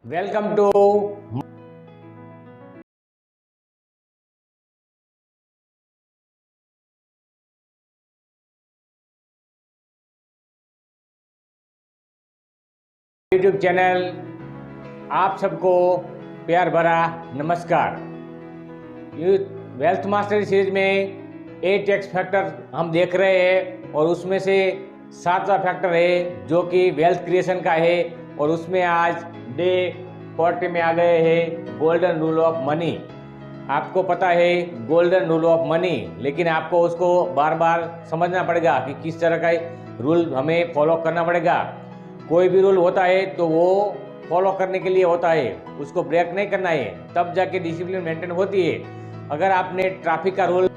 Welcome to YouTube channel. आप सबको प्यार भरा नमस्कार। ये वेल्थ मास्टरी सीरीज में 8x फैक्टर हम देख रहे हैं और उसमें से 7वां फैक्टर है जो कि वेल्थ क्रिएशन का है। और उसमें आज डे 40 में आ गए हैं गोल्डन रूल ऑफ मनी। आपको पता है गोल्डन रूल ऑफ मनी, लेकिन आपको उसको बार बार समझना पड़ेगा कि किस तरह का रूल हमें फॉलो करना पड़ेगा। कोई भी रूल होता है तो वो फॉलो करने के लिए होता है, उसको ब्रेक नहीं करना है, तब जाके डिसिप्लिन मेंटेन होती है। अगर आपने ट्रैफिक का रूल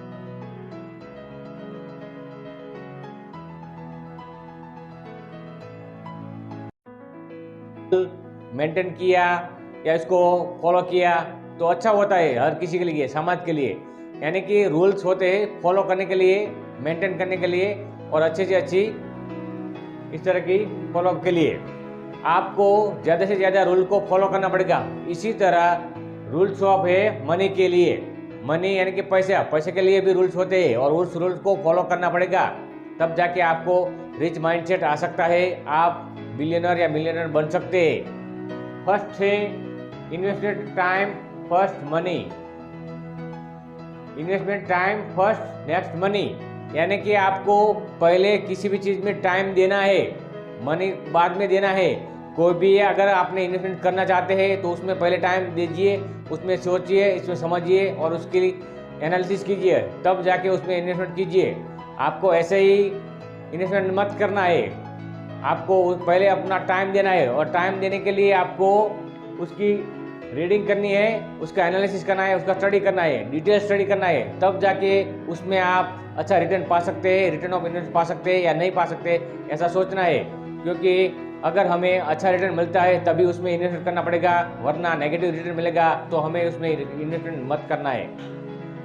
मेंटेन किया या इसको फॉलो किया तो अच्छा होता है हर किसी के लिए, समाज के लिए। यानी कि रूल्स होते हैं फॉलो करने के लिए, मेंटेन करने के लिए और अच्छे से अच्छी इस तरह की फॉलो के लिए आपको ज़्यादा से ज़्यादा रूल को फॉलो करना पड़ेगा। इसी तरह रूल्स ऑफ है मनी के लिए। मनी यानी कि पैसा, पैसे के लिए भी रूल्स होते हैं और उस रूल्स को फॉलो करना पड़ेगा, तब जाके आपको रिच माइंडसेट आ सकता है, आप बिलियनर या मिलियनर बन सकते हैं। फर्स्ट है investment time first money. Investment time first next money, यानी कि आपको पहले किसी भी चीज़ में टाइम देना है, मनी बाद में देना है। कोई भी अगर आपने इन्वेस्टमेंट करना चाहते हैं तो उसमें पहले टाइम दीजिए, उसमें सोचिए, इसमें समझिए और उसकी एनालिसिस कीजिए, तब जाके उसमें इन्वेस्टमेंट कीजिए। आपको ऐसे ही इन्वेस्टमेंट मत करना है, आपको पहले अपना टाइम देना है और टाइम देने के लिए आपको उसकी रीडिंग करनी है, उसका एनालिसिस करना है, उसका स्टडी करना है, डिटेल स्टडी करना है, तब जाके उसमें आप अच्छा रिटर्न पा सकते हैं, रिटर्न ऑफ इन्वेस्टमेंट पा सकते हैं या नहीं पा सकते, ऐसा सोचना है। क्योंकि अगर हमें अच्छा रिटर्न मिलता है तभी उसमें इन्वेस्टमेंट करना पड़ेगा, वरना नेगेटिव रिटर्न मिलेगा तो हमें उसमें इन्वेस्टमेंट मत करना है।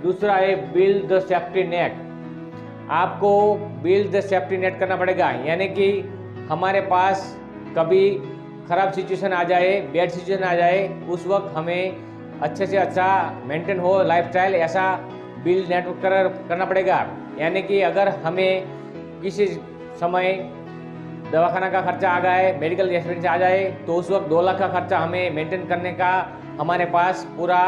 दूसरा है बिल्ड द सेफ्टी नेट। आपको बिल्ड द सेफ्टी नेट करना पड़ेगा, यानी कि हमारे पास कभी ख़राब सिचुएशन आ जाए, बैड सिचुएशन आ जाए, उस वक्त हमें अच्छे से अच्छा मेंटेन हो लाइफस्टाइल, ऐसा बिल्ड नेटवर्क करना पड़ेगा। यानी कि अगर हमें किसी समय दवाखाना का खर्चा आ गया है, मेडिकल एक्सपेंस आ जाए, तो उस वक्त 2 लाख का खर्चा हमें मेंटेन करने का हमारे पास पूरा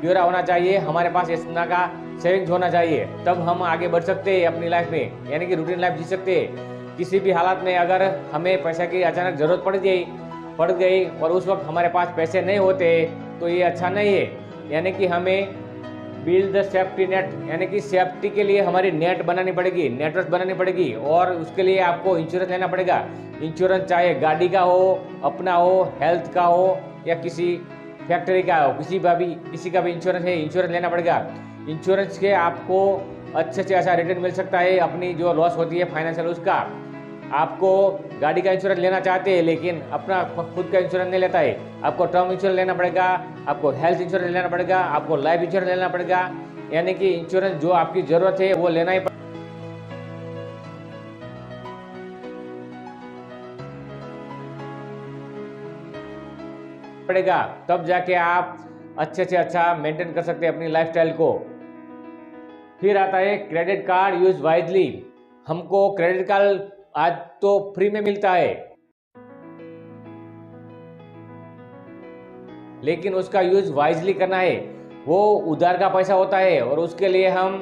ब्यौरा होना चाहिए, हमारे पास इस तरह का सेविंग्स होना चाहिए, तब हम आगे बढ़ सकते हैं अपनी लाइफ में, यानी कि रूटीन लाइफ जी सकते हैं। किसी भी हालात में अगर हमें पैसा की अचानक ज़रूरत पड़ गई और उस वक्त हमारे पास पैसे नहीं होते तो ये अच्छा नहीं है। यानी कि हमें बिल्ड द सेफ्टी नेट, यानी कि सेफ्टी के लिए हमारी नेट बनानी पड़ेगी, नेटवर्क बनानी पड़ेगी और उसके लिए आपको इंश्योरेंस लेना पड़ेगा। इंश्योरेंस चाहे गाड़ी का हो, अपना हो, हेल्थ का हो या किसी फैक्ट्री का हो, किसी का भी इंश्योरेंस है, इंश्योरेंस लेना पड़ेगा। इंश्योरेंस के आपको अच्छे से अच्छा रिटर्न मिल सकता है, अपनी जो लॉस होती है फाइनेंशियल उसका। आपको गाड़ी का इंश्योरेंस लेना चाहते हैं लेकिन अपना खुद का इंश्योरेंस नहीं लेता है, आपको टर्म इंश्योरेंस लेना पड़ेगा, आपको हेल्थ इंश्योरेंस लेना पड़ेगा, आपको लाइफ इंश्योरेंस लेना पड़ेगा। यानी कि इंश्योरेंस जो आपकी ज़रूरत है वो लेना ही पड़ेगा, तब जाके आप अच्छे से अच्छा मेंटेन कर सकते हैं अपनी लाइफस्टाइल को। फिर आता है क्रेडिट कार्ड यूज वाइजली। हमको क्रेडिट कार्ड आज तो फ्री में मिलता है, लेकिन उसका यूज वाइजली करना है। वो उधार का पैसा होता है और उसके लिए हम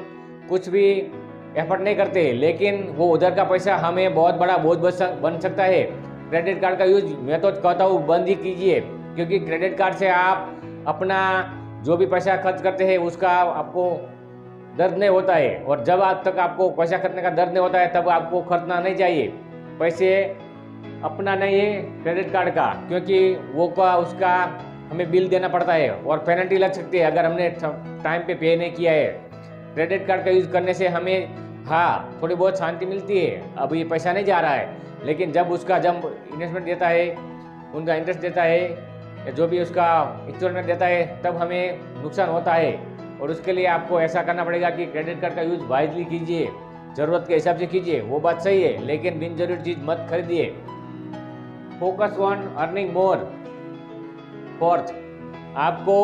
कुछ भी एफर्ट नहीं करते, लेकिन वो उधार का पैसा हमें बहुत बड़ा बोझ बन सकता है। क्रेडिट कार्ड का यूज मैं तो कहता हूँ बंद ही कीजिए, क्योंकि क्रेडिट कार्ड से आप अपना जो भी पैसा खर्च करते हैं उसका आपको दर्द नहीं होता है, और जब आज तक आपको पैसा खर्चने का दर्द नहीं होता है तब आपको खर्चना नहीं चाहिए। पैसे अपना नहीं है क्रेडिट कार्ड का, क्योंकि वो का उसका हमें बिल देना पड़ता है और पेनल्टी लग सकती है अगर हमने टाइम पे नहीं किया है। क्रेडिट कार्ड का यूज़ करने से हमें हाँ थोड़ी बहुत शांति मिलती है, अब ये पैसा नहीं जा रहा है, लेकिन जब इन्वेस्टमेंट देता है, उनका इंटरेस्ट देता है या जो भी उसका इंस्टॉलमेंट देता है, तब हमें नुकसान होता है। और उसके लिए आपको ऐसा करना पड़ेगा कि क्रेडिट कार्ड का यूज़ वाइजली कीजिए, ज़रूरत के हिसाब से कीजिए, वो बात सही है, लेकिन बिन जरूरी चीज़ मत खरीदिए। Focus on earning more. Fourth, आपको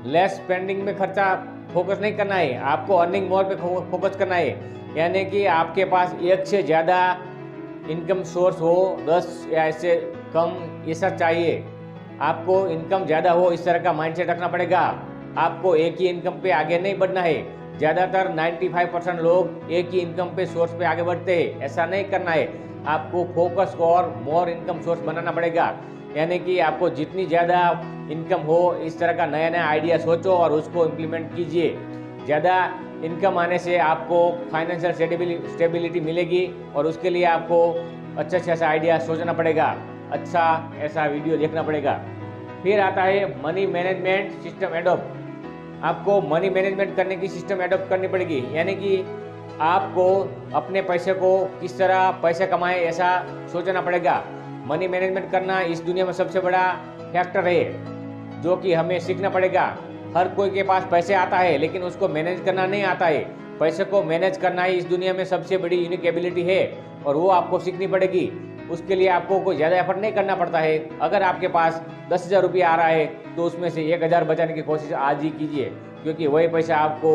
लेस स्पेंडिंग में खर्चा फोकस नहीं करना है, आपको अर्निंग मोर पे फोकस करना है। यानी कि आपके पास एक से ज़्यादा इनकम सोर्स हो, 10 या इससे कम, ऐसा चाहिए। आपको इनकम ज़्यादा हो, इस तरह का माइंडसेट रखना पड़ेगा। आपको एक ही इनकम पे आगे नहीं बढ़ना है। ज़्यादातर 95% लोग एक ही इनकम पे सोर्स पे आगे बढ़ते हैं, ऐसा नहीं करना है। आपको फोकस और मोर इनकम सोर्स बनाना पड़ेगा। यानी कि आपको जितनी ज़्यादा इनकम हो, इस तरह का नया नया आइडिया सोचो और उसको इम्प्लीमेंट कीजिए। ज़्यादा इनकम आने से आपको फाइनेंशियल स्टेबिलिटी मिलेगी और उसके लिए आपको अच्छा से अच्छा आइडिया सोचना पड़ेगा, अच्छा ऐसा वीडियो देखना पड़ेगा। फिर आता है मनी मैनेजमेंट सिस्टम एडॉप्ट। आपको मनी मैनेजमेंट करने की सिस्टम एडॉप्ट करनी पड़ेगी। यानी कि आपको अपने पैसे को किस तरह पैसे कमाएं, ऐसा सोचना पड़ेगा। मनी मैनेजमेंट करना इस दुनिया में सबसे बड़ा फैक्टर है जो कि हमें सीखना पड़ेगा। हर कोई के पास पैसे आता है लेकिन उसको मैनेज करना नहीं आता है। पैसे को मैनेज करना ही इस दुनिया में सबसे बड़ी यूनिक एबिलिटी है और वो आपको सीखनी पड़ेगी। उसके लिए आपको कोई ज़्यादा एफर्ट नहीं करना पड़ता है। अगर आपके पास 10,000 रुपये आ रहा है तो उसमें से 1,000 बचाने की कोशिश आज ही कीजिए, क्योंकि वही पैसा आपको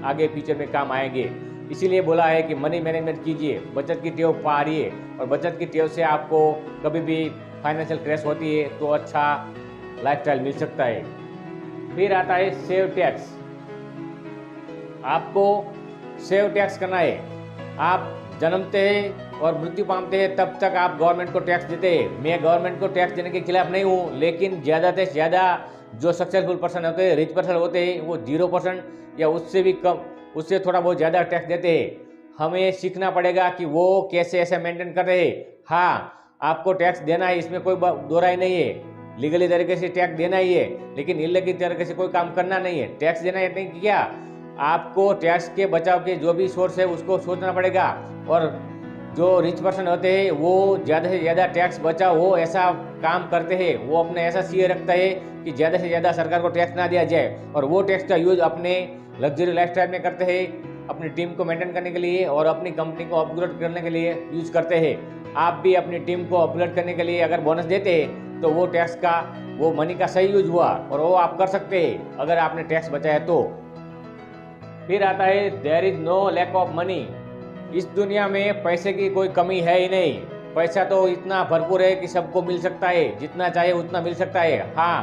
आगे फ्यूचर में काम आएंगे। इसीलिए बोला है कि मनी मैनेजमेंट कीजिए, बचत की टेव पालिए, और बचत की टेव से आपको कभी भी फाइनेंशियल क्रैश होती है तो अच्छा लाइफस्टाइल मिल सकता है। फिर आता है सेव टैक्स। आपको सेव टैक्स करना है। आप जन्मते हैं और मृत्यु पाते हैं तब तक आप गवर्नमेंट को टैक्स देते हैं। मैं गवर्नमेंट को टैक्स देने के खिलाफ नहीं हूँ, लेकिन ज़्यादा से ज़्यादा जो सक्सेसफुल पर्सन होते हैं, रिच पर्सन होते हैं, वो 0% या उससे भी कम, उससे थोड़ा बहुत ज़्यादा टैक्स देते हैं। हमें सीखना पड़ेगा कि वो कैसे ऐसे मेंटेन कर रहे हैं। हाँ, आपको टैक्स देना है, इसमें कोई दो राय नहीं है। लीगली तरीके से टैक्स देना ही है, लेकिन इलीगली तरीके से कोई काम करना नहीं है। टैक्स देना है नहीं क्या, आपको टैक्स के बचाव के जो भी सोर्स है उसको सोचना पड़ेगा। और जो रिच पर्सन होते हैं वो ज़्यादा से ज़्यादा टैक्स बचाओ वो ऐसा काम करते हैं। वो अपने ऐसा सीए रखता है कि ज़्यादा से ज़्यादा सरकार को टैक्स ना दिया जाए, और वो टैक्स का यूज अपने लग्जरी लाइफस्टाइल में करते हैं, अपनी टीम को मेंटेन करने के लिए और अपनी कंपनी को अपग्रेड करने के लिए यूज करते हैं। आप भी अपनी टीम को अपग्रेड करने के लिए अगर बोनस देते हैं तो वो टैक्स का, वो मनी का सही यूज हुआ, और वो आप कर सकते हैं अगर आपने टैक्स बचाया तो। फिर आता है there is no lack of money. इस दुनिया में पैसे की कोई कमी है ही नहीं। पैसा तो इतना भरपूर है कि सबको मिल सकता है, जितना चाहे उतना मिल सकता है। हाँ,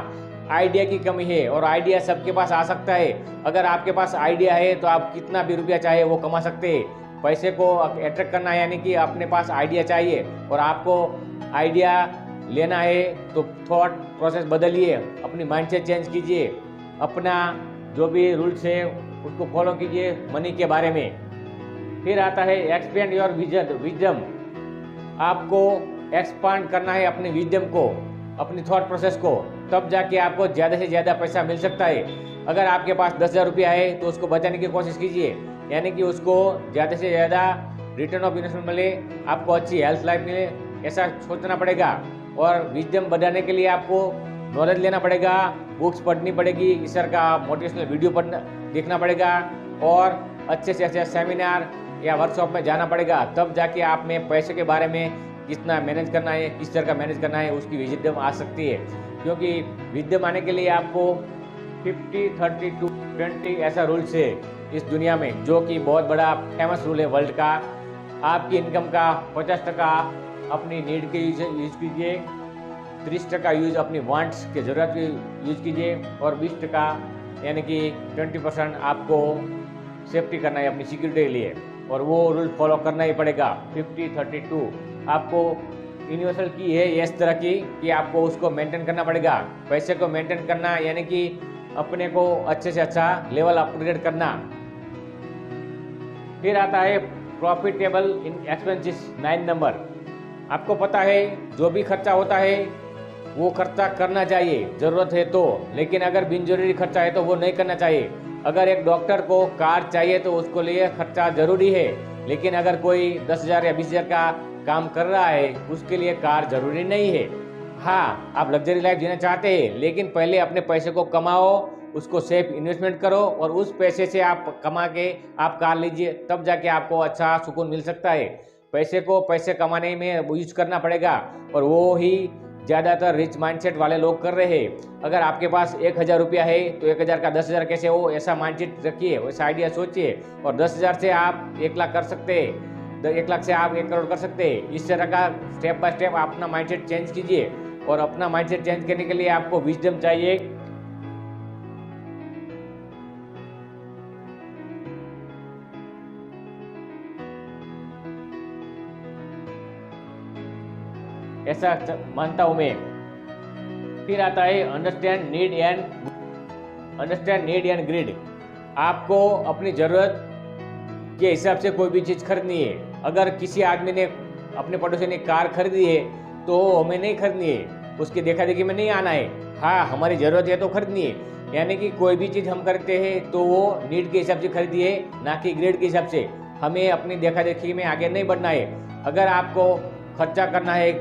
आइडिया की कमी है और आइडिया सबके पास आ सकता है। अगर आपके पास आइडिया है तो आप कितना भी रुपया चाहे वो कमा सकते हैं। पैसे को अट्रैक्ट करना है यानी कि अपने पास आइडिया चाहिए, और आपको आइडिया लेना है तो थॉट प्रोसेस बदलिए, अपनी माइंडसेट चेंज कीजिए, अपना जो भी रूल्स है उसको फॉलो कीजिए मनी के बारे में। फिर आता है एक्सपेंड योर विजडम। आपको एक्सपांड करना है अपनी विजडम को, अपनी थॉट प्रोसेस को, तब जाके आपको ज़्यादा से ज़्यादा पैसा मिल सकता है। अगर आपके पास 10,000 रुपया है तो उसको बचाने की कोशिश कीजिए, यानी कि उसको ज़्यादा से ज़्यादा रिटर्न ऑफ इन्वेस्टमेंट मिले, आपको अच्छी हेल्थ लाइफ मिले, ऐसा सोचना पड़ेगा। और विजडम बढ़ाने के लिए आपको नॉलेज लेना पड़ेगा, बुक्स पढ़नी पड़ेगी, ईश्वर का मोटिवेशनल वीडियो देखना पड़ेगा, और अच्छे से अच्छे सेमिनार या वर्कशॉप में जाना पड़ेगा। तब जाके आप में पैसे के बारे में कितना मैनेज करना है, किस तरह का मैनेज करना है, उसकी विजडम आ सकती है। क्योंकि विजडम आने के लिए आपको 50-30-20 ऐसा रूल्स है इस दुनिया में, जो कि बहुत बड़ा फेमस रूल है वर्ल्ड का। आपकी इनकम का 50% अपनी नीड के यूज कीजिए, 30% यूज अपनी वांट्स के ज़रूरत की यूज कीजिए, और 20% यानी कि 20% आपको सेफ्टी करना है अपनी सिक्योरिटी के लिए, और वो रूल फॉलो करना ही पड़ेगा। 50-32 आपको यूनिवर्सल की है इस तरह की कि आपको उसको मेंटेन करना पड़ेगा। पैसे को मेंटेन करना यानी कि अपने को अच्छे से अच्छा लेवल अपग्रेड करना। फिर आता है प्रॉफिटेबल इन एक्सपेंसेस 9 नंबर। आपको पता है जो भी खर्चा होता है वो खर्चा करना चाहिए ज़रूरत है तो, लेकिन अगर बिन जरूरी खर्चा है तो वो नहीं करना चाहिए। अगर एक डॉक्टर को कार चाहिए तो उसको लिए खर्चा ज़रूरी है, लेकिन अगर कोई 10,000 या 20,000 का काम कर रहा है उसके लिए कार ज़रूरी नहीं है। हाँ, आप लग्जरी लाइफ जीना चाहते हैं, लेकिन पहले अपने पैसे को कमाओ, उसको सेफ इन्वेस्टमेंट करो, और उस पैसे से आप कमा के आप कार लीजिए, तब जाके आपको अच्छा सुकून मिल सकता है। पैसे को पैसे कमाने में यूज करना पड़ेगा, और वो ही ज़्यादातर रिच माइंडसेट वाले लोग कर रहे हैं। अगर आपके पास 1000 रुपया है तो 1000 का 10,000 कैसे हो, ऐसा माइंडसेट रखिए, वैसा आइडिया सोचिए, और 10,000 से आप 1 लाख कर सकते हैं, 1 लाख से आप 1 करोड़ कर सकते हैं। इस तरह का स्टेप बाय स्टेप अपना माइंडसेट चेंज कीजिए। और अपना माइंडसेट चेंज करने के लिए आपको विजडम चाहिए। ऐसा मानता हूं मैं। फिर आता है अंडरस्टैंड नीड एंड ग्रिड। आपको अपनी जरूरत के हिसाब से कोई भी चीज खरीदनी है। अगर किसी आदमी ने, अपने पड़ोसी ने कार खरीदी है तो हमें नहीं खरीदनी है, उसकी देखा देखी में नहीं आना है। हाँ, हमारी जरूरत है तो खरीदनी है। यानी कि कोई भी चीज हम खरीदते हैं तो वो नीड के हिसाब से खरीदिए, ना कि ग्रेड के हिसाब से। हमें अपनी देखा देखी में आगे नहीं बढ़ना है। अगर आपको खर्चा करना है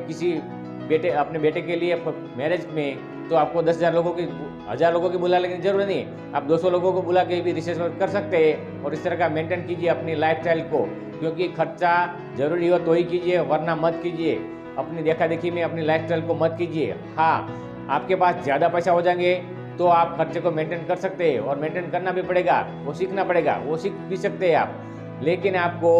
अपने बेटे के लिए मैरिज में, तो आपको 10,000 लोगों की 1000 लोगों की बुलाने की जरूरत नहीं। आप 200 लोगों को बुला के भी रिसर्च कर सकते हैं। और इस तरह का मेंटेन कीजिए अपनी लाइफस्टाइल को, क्योंकि खर्चा जरूरी हो तो ही कीजिए, वरना मत कीजिए। अपनी देखा देखी में अपनी लाइफस्टाइल को मत कीजिए। हाँ, आपके पास ज़्यादा पैसा हो जाएंगे तो आप खर्चे को मेंटेन कर सकते हैं, और मेंटेन करना भी पड़ेगा, वो सीखना पड़ेगा, वो सीख भी सकते हैं आप। लेकिन आपको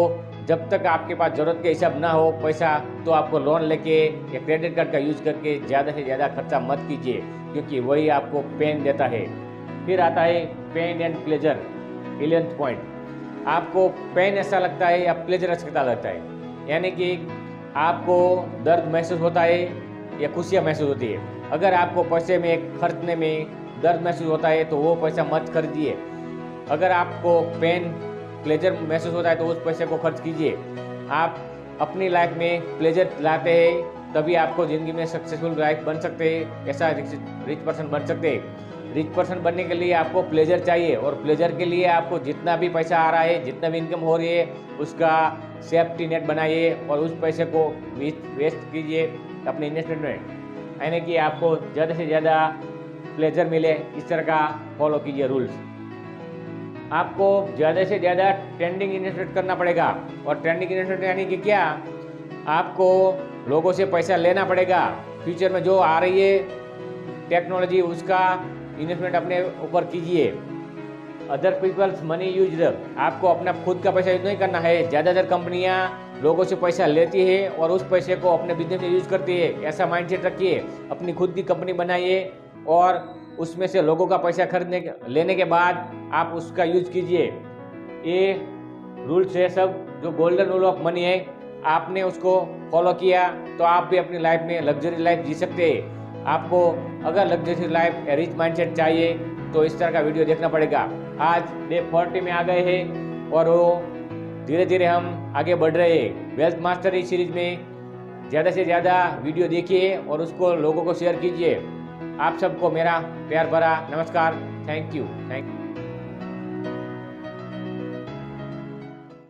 जब तक आपके पास ज़रूरत के हिसाब ना हो पैसा, तो आपको लोन लेके या क्रेडिट कार्ड का यूज़ करके ज़्यादा से ज़्यादा खर्चा मत कीजिए, क्योंकि वही आपको पेन देता है। फिर आता है pain and pleasure, 11th point. आपको पेन ऐसा लगता है या प्लेजर ऐसा लगता है, यानी कि आपको दर्द महसूस होता है या खुशियाँ महसूस होती है। अगर आपको पैसे में खर्चने में दर्द महसूस होता है तो वो पैसा मत खरीदिए। अगर आपको प्लेजर महसूस होता है तो उस पैसे को खर्च कीजिए। आप अपनी लाइफ में प्लेजर लाते हैं तभी आपको ज़िंदगी में सक्सेसफुल लाइफ बन सकते हैं, ऐसा रिच पर्सन बन सकते हैं। रिच पर्सन बनने के लिए आपको प्लेजर चाहिए, और प्लेजर के लिए आपको जितना भी पैसा आ रहा है, जितना भी इनकम हो रही है, उसका सेफ्टी नेट बनाइए और उस पैसे को वेस्ट कीजिए अपने इन्वेस्टमेंट में, यानी कि आपको ज़्यादा से ज़्यादा प्लेजर मिले। इस तरह का फॉलो कीजिए रूल्स। आपको ज़्यादा से ज़्यादा ट्रेंडिंग इन्वेस्टमेंट करना पड़ेगा। और ट्रेंडिंग इन्वेस्टमेंट यानी कि क्या, आपको लोगों से पैसा लेना पड़ेगा। फ्यूचर में जो आ रही है टेक्नोलॉजी, उसका इन्वेस्टमेंट अपने ऊपर कीजिए। अदर पीपल्स मनी यूज, आपको अपना खुद का पैसा यूज नहीं करना है। ज़्यादातर कंपनियां लोगों से पैसा लेती है और उस पैसे को अपने बिजनेस में यूज करती है। ऐसा माइंडसेट रखिए, अपनी खुद की कंपनी बनाइए और उसमें से लोगों का पैसा लेने के बाद आप उसका यूज कीजिए। ये रूल्स है सब, जो गोल्डन रूल ऑफ मनी है। आपने उसको फॉलो किया तो आप भी अपनी लाइफ में लग्जरी लाइफ जी सकते हैं। आपको अगर लग्जरी लाइफ या रिच माइंडसेट चाहिए तो इस तरह का वीडियो देखना पड़ेगा। आज डे 40 में आ गए हैं और वो धीरे धीरे हम आगे बढ़ रहे हैं। वेल्थ मास्टरी सीरीज में ज़्यादा से ज़्यादा वीडियो देखिए और उसको लोगों को शेयर कीजिए। आप सबको मेरा प्यार भरा नमस्कार। Thank you.